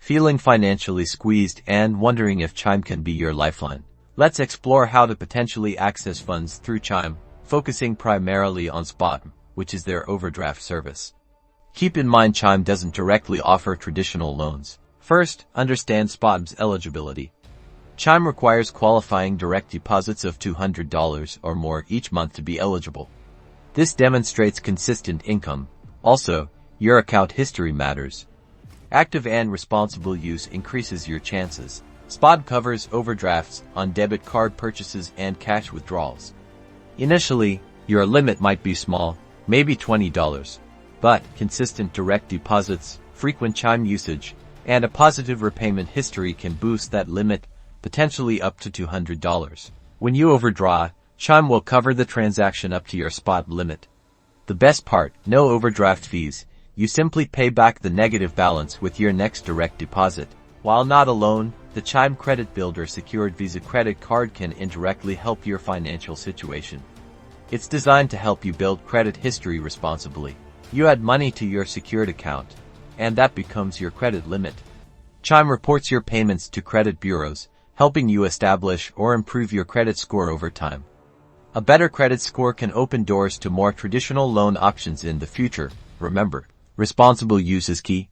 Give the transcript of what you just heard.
Feeling financially squeezed and wondering if Chime can be your lifeline? Let's explore how to potentially access funds through Chime, focusing primarily on SpotMe, which is their overdraft service. Keep in mind Chime doesn't directly offer traditional loans. First, understand SpotMe's eligibility. Chime requires qualifying direct deposits of $200 or more each month to be eligible. This demonstrates consistent income. Also, your account history matters. Active and responsible use increases your chances. SpotMe covers overdrafts on debit card purchases and cash withdrawals. Initially, your limit might be small, maybe $20, but consistent direct deposits, frequent Chime usage, and a positive repayment history can boost that limit, potentially up to $200. When you overdraw, Chime will cover the transaction up to your SpotMe limit. The best part, no overdraft fees. You simply pay back the negative balance with your next direct deposit. While not alone, the Chime Credit Builder secured Visa credit card can indirectly help your financial situation. It's designed to help you build credit history responsibly. You add money to your secured account, and that becomes your credit limit. Chime reports your payments to credit bureaus, helping you establish or improve your credit score over time. A better credit score can open doors to more traditional loan options in the future. Remember, responsible use is key.